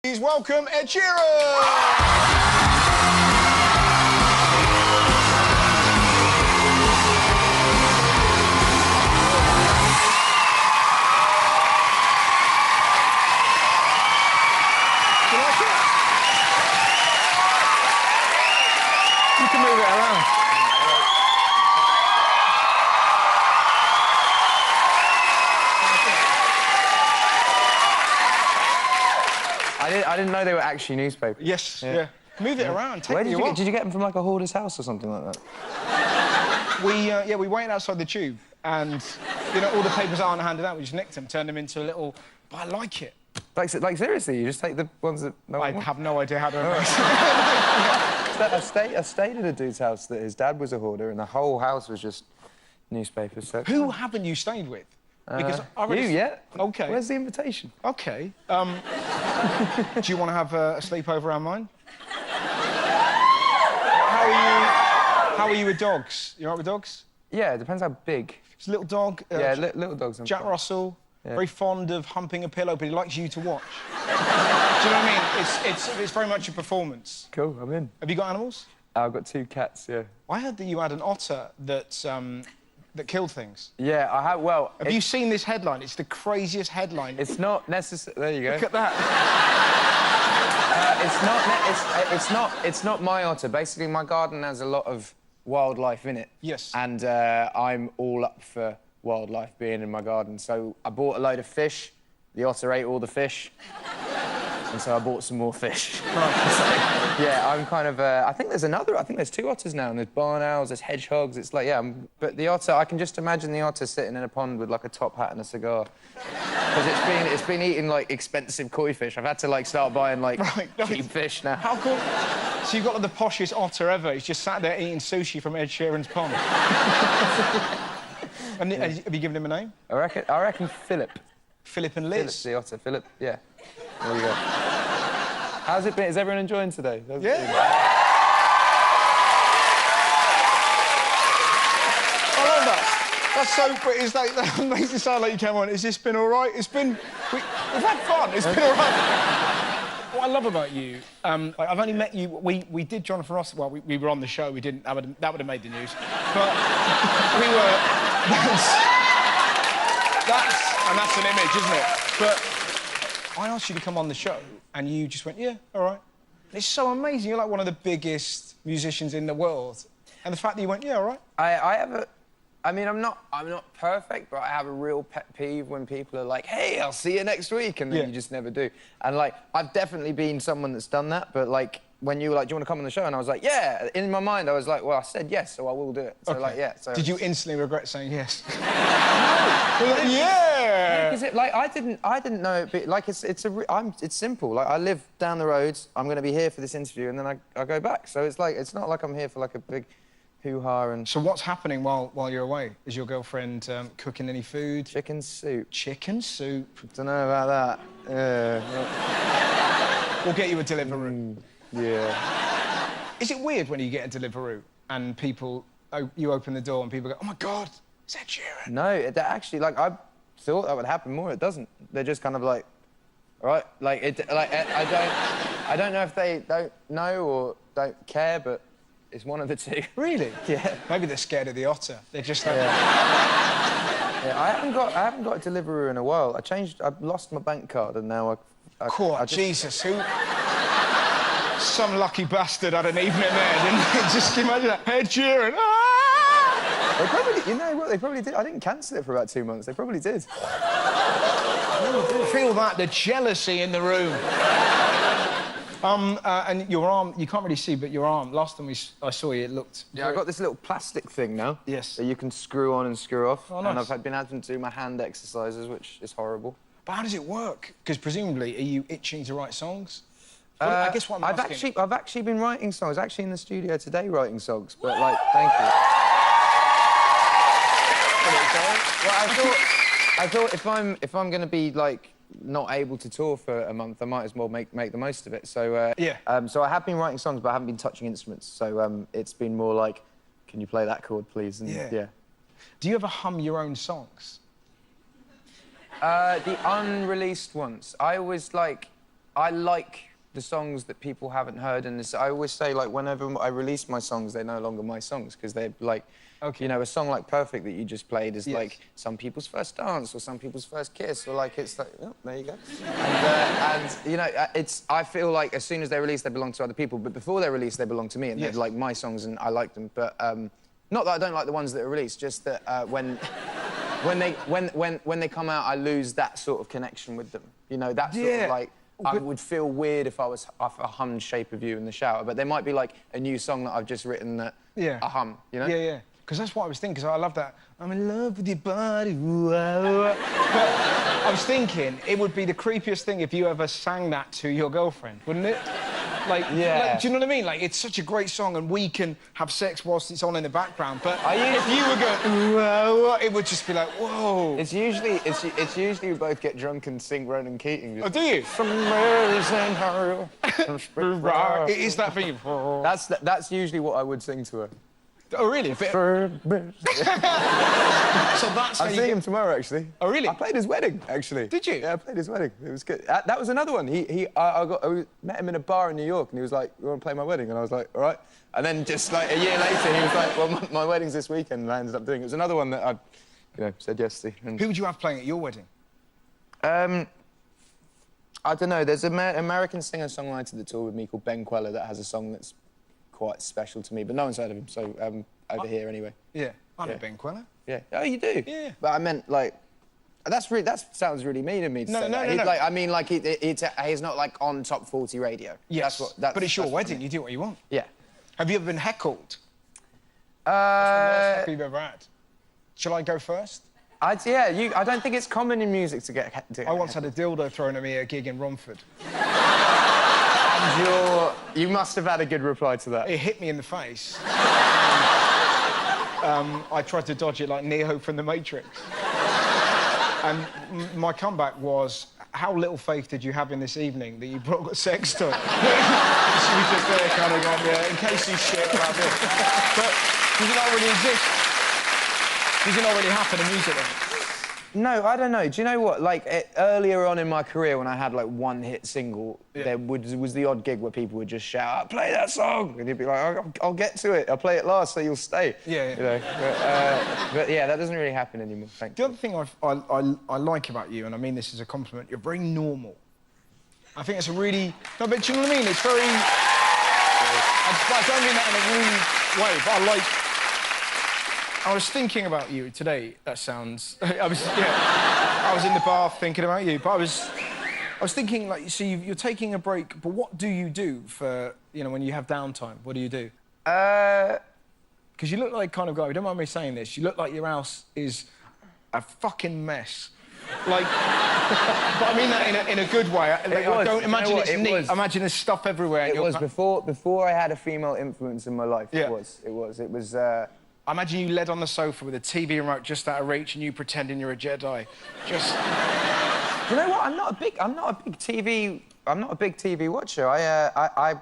Please welcome Ed Sheeran! You can move it around. I didn't know they were actually newspapers. Yes, yeah. Move it around, take Where did you you on. get? Did you get them from like a hoarder's house or something like that? We waited outside the Tube and, you know, all the papers aren't handed out. We just nicked them, turned them into a little... But I like it. Like seriously, you just take the ones that no I one have no idea how to erase I stayed at a dude's house that his dad was a hoarder and the whole house was just newspapers. So... Who haven't you stayed with? Because I already... You, yeah. OK. Where's the invitation? OK. Do you want to have a sleepover around mine? How are you with dogs? You all right with dogs? Yeah, it depends how big. It's a little dog. Yeah, little dogs. Jack Russell, yeah. very fond of humping a pillow, but he likes you to watch. Do you know what I mean? It's very much a performance. Cool, I'm in. Have you got animals? I've got 2 cats, yeah. I heard that you had an otter that killed things. Yeah, I have. Well, have you seen this headline? It's the craziest headline. It's not necessary. There you go. Look at that. It's not my otter. Basically, my garden has a lot of wildlife in it. Yes. And I'm all up for wildlife being in my garden. So I bought a load of fish. The otter ate all the fish. And so I bought some more fish. Right. So, yeah, I'm kind of... I think there's 2 otters now, and there's barn owls, there's hedgehogs. It's like, yeah, but the otter... I can just imagine the otter sitting in a pond with, like, a top hat and a cigar. Because it's been eating, like, expensive koi fish. I've had to, like, start buying, like, cheap fish now. How cool. So you've got like, the poshest otter ever. He's just sat there eating sushi from Ed Sheeran's pond. And have you given him a name? I reckon Philip. Philip and Liz. Philip the otter. Philip, yeah. There you go. How's it been? Is everyone enjoying today? Yeah. I love that. That's so British. That makes it sound like you came on. Has this been all right? We've had fun. It's been all right. What I love about you, I've only met you... We did Jonathan Ross... Well, we were on the show. We didn't... That would have made the news. But we were... That's an image, isn't it? But I asked you to come on the show, and you just went, yeah, all right. It's so amazing. You're like one of the biggest musicians in the world. And the fact that you went, yeah, all right. I have a... I mean, I'm not perfect, but I have a real pet peeve when people are like, hey, I'll see you next week, and then you just never do. And, like, I've definitely been someone that's done that, but, like, when you were like, do you want to come on the show? And I was like, yeah. In my mind, I was like, well, I said yes, so I will do it. So, like, yeah. So did you instantly regret saying yes? Like, yeah! Because I didn't know it, but, like, it's simple. Like, I live down the road, I'm going to be here for this interview, and then I go back. So it's like, it's not like I'm here for, like, a big... hoo-ha and... So what's happening while you're away? Is your girlfriend cooking any food? Chicken soup. Chicken soup? Don't know about that. We'll get you a Deliveroo. Yeah. Is it weird when you get a Deliveroo and people... you open the door and people go, oh, my God, it's Ed Sheeran? No, that actually, like, I thought that would happen more. It doesn't. They're just kind of like, all right, like, I don't know if they don't know or don't care, but it's one of the two. Really? Yeah. Maybe they're scared of the otter. They're just like... Yeah, I haven't got a Deliveroo in a while. I've lost my bank card and now I Jesus, who... Some lucky bastard had an evening there, didn't he? Just imagine that. Ed Sheeran. Ah! They probably... You know what? They probably did. I didn't cancel it for about 2 months. They probably did. Feel that, the jealousy in the room. And your arm, you can't really see, but your arm, last time I saw you, it looked... Yeah, I got this little plastic thing now. Yes. That you can screw on and screw off. Oh, nice. And I've been having to do my hand exercises, which is horrible. But how does it work? Because presumably, are you itching to write songs? Well, I guess what I'm asking... I've actually been writing songs. Actually in the studio today writing songs, but, like, thank you. Well, I thought if I'm going to be, like, not able to tour for a month, I might as well make the most of it. So, so I have been writing songs, but I haven't been touching instruments. So it's been more like, can you play that chord, please? And, yeah. Do you ever hum your own songs? The unreleased ones. I always, like... I like the songs that people haven't heard, and I always say, like, whenever I release my songs, they're no longer my songs, because they're, like, you know, a song like Perfect that you just played is, like, some people's first dance, or some people's first kiss, or, like, it's like, oh, there you go. And you know, I feel like as soon as they're released, they belong to other people, but before they're released, they belong to me, and they're, like, my songs, and I like them, but, not that I don't like the ones that are released, just that, when they come out, I lose that sort of connection with them. You know, that sort of, like, I would feel weird if I hummed Shape of You in the shower, but there might be, like, a new song that I've just written that I hum, you know? Yeah, yeah. Because that's what I was thinking, because I love that. I'm in love with your body, ooh, ah, ooh, ah. But I was thinking, it would be the creepiest thing if you ever sang that to your girlfriend, wouldn't it? Like, do you know what I mean? Like, it's such a great song, and we can have sex whilst it's on in the background. But if you were going, ooh, ah, ooh, ah, it would just be like, whoa. It's usually we both get drunk and sing Ronan Keating. Oh, do you? It is that thing. That's usually what I would sing to her. Oh, really? So that's I'm seeing him tomorrow, actually. Oh, really? I played his wedding, actually. Did you? Yeah, I played his wedding. It was good. That was another one. I met him in a bar in New York, and he was like, "You want to play my wedding?" And I was like, "All right." And then just like a year later, he was like, "Well, my wedding's this weekend," and I ended up doing it. It was another one that I, you know, said yes to. And... Who would you have playing at your wedding? I don't know. There's an American singer-songwriter that toured with me called Ben Queller that has a song that's quite special to me, but no one's heard of him, so over here anyway. Yeah, I know Ben Queller. Yeah. Oh, you do? Yeah. But I meant, like, that sounds really mean of me to say that. No. Like, I mean, like, he's not, like, on top 40 radio. Yes, but it's your wedding, you do what you want. Yeah. Have you ever been heckled? What's the worst heckle you've ever had? Shall I go first? I don't think it's common in music to get I once had a dildo thrown at me at a gig in Romford. And you must have had a good reply to that. It hit me in the face. I tried to dodge it like Neo from The Matrix. And my comeback was, how little faith did you have in this evening that you brought a sex toy? She was just there kind of going, yeah, in case you shit about this. But does it not really exist? Does it not really happen in music then? No, I don't know. Do you know what? Like, earlier on in my career, when I had, like, one hit single, there was the odd gig where people would just shout, "Play that song!" And you'd be like, I'll get to it. I'll play it last so you'll stay. Yeah. You know? But yeah, that doesn't really happen anymore, thank you. The other thing I like about you, and I mean this as a compliment, you're very normal. I think it's a really... No, but do you know what I mean? It's very... I don't mean that in a rude way, but I was thinking about you today. That sounds... I was in the bath thinking about you, but I was thinking, like, so you're taking a break, but what do you do for, you know, when you have downtime? What do you do? Because you look like kind of guy, don't mind me saying this, you look like your house is a fucking mess. Like, but I mean that in a good way. Like, I don't imagine it's neat. I imagine there's stuff everywhere. It was before I had a female influence in my life. Yeah. It was. I imagine you led on the sofa with a TV remote just out of reach and you pretending you're a Jedi. Just... You know what? I'm not a big TV watcher. I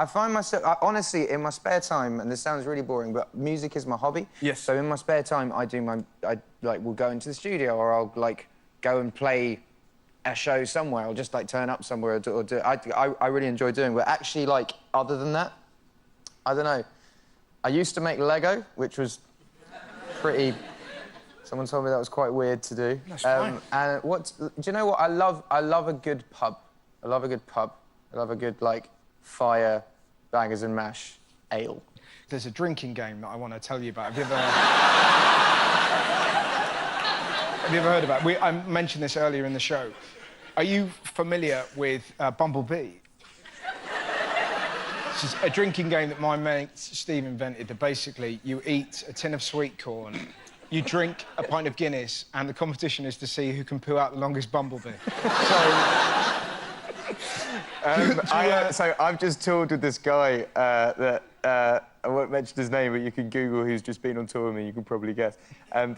find myself, honestly, in my spare time, and this sounds really boring, but music is my hobby. Yes. So in my spare time, I will go into the studio, or I'll, like, go and play a show somewhere, or just, like, turn up somewhere, or do... I really enjoy doing, but actually, like, other than that, I don't know. I used to make Lego, which was pretty... Someone told me that was quite weird to do. That's fine. And do you know what? I love a good pub. I love a good pub. I love a good, like, fire, bangers and mash, ale. There's a drinking game that I want to tell you about. Have you ever heard about it? I mentioned this earlier in the show. Are you familiar with Bumblebee? It's a drinking game that my mate Steve invented, that basically you eat a tin of sweet corn, you drink a pint of Guinness, and the competition is to see who can poo out the longest bumblebee. So I've just toured with this guy that I won't mention his name, but you can Google who's just been on tour with me. You can probably guess. And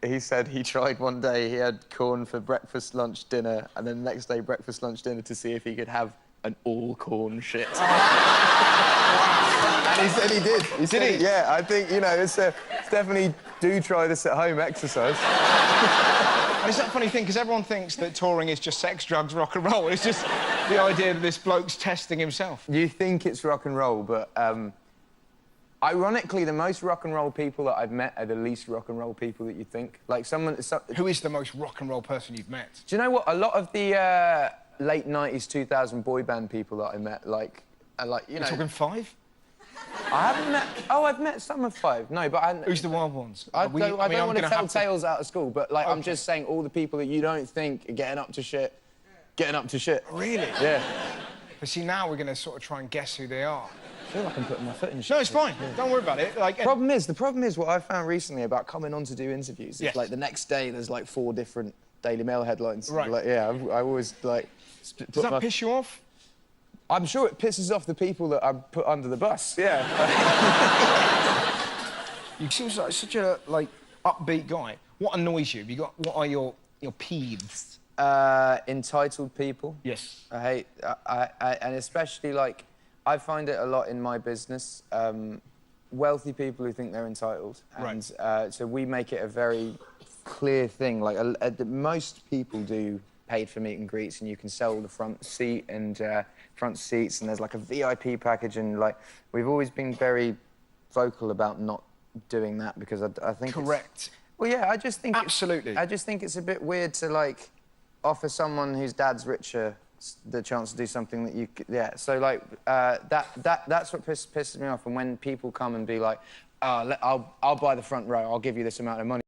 he said he tried one day. He had corn for breakfast, lunch, dinner, and then the next day breakfast, lunch, dinner to see if he could have an all-corn shit. And he said he did. Did he? Yeah, I think, you know, it's definitely do try this at home exercise. And it's that funny thing, because everyone thinks that touring is just sex, drugs, rock and roll. It's just the idea that this bloke's testing himself. You think it's rock and roll, but ironically, the most rock and roll people that I've met are the least rock and roll people that you think. Like Who is the most rock and roll person you've met? Do you know what? A lot of the late 90s, 2000 boy band people that I met, like you know... You're talking Five? I haven't met... Oh, I've met some of Five. No, but I... Who's the wild ones? I don't want to tell tales out of school, but, like, Okay. I'm just saying all the people that you don't think are getting up to shit. Really? Yeah. But see, now we're going to sort of try and guess who they are. I feel like I'm putting my foot in shit. No, it's fine. Yeah. Don't worry about it. Like, The problem is what I found recently about coming on to do interviews. Yes. Like, the next day, there's, like, 4 different Daily Mail headlines. Right. Like, yeah, I always, like... Does that piss you off? I'm sure it pisses off the people that I put under the bus, yeah. You seem like such a, like, upbeat guy. What annoys you? What are your peeves? Entitled people. Yes. I hate... and especially, like, I find it a lot in my business. Wealthy people who think they're entitled. And right. So we make it a very clear thing. Like, most people do paid for meet and greets, and you can sell the front seat and front seats, and there's like a VIP package, and like we've always been very vocal about not doing that because I think correct. Well, yeah, I just think absolutely. I just think it's a bit weird to like offer someone whose dad's richer the chance to do something that you yeah. So like that's what pisses me off, and when people come and be like, I'll buy the front row, I'll give you this amount of money.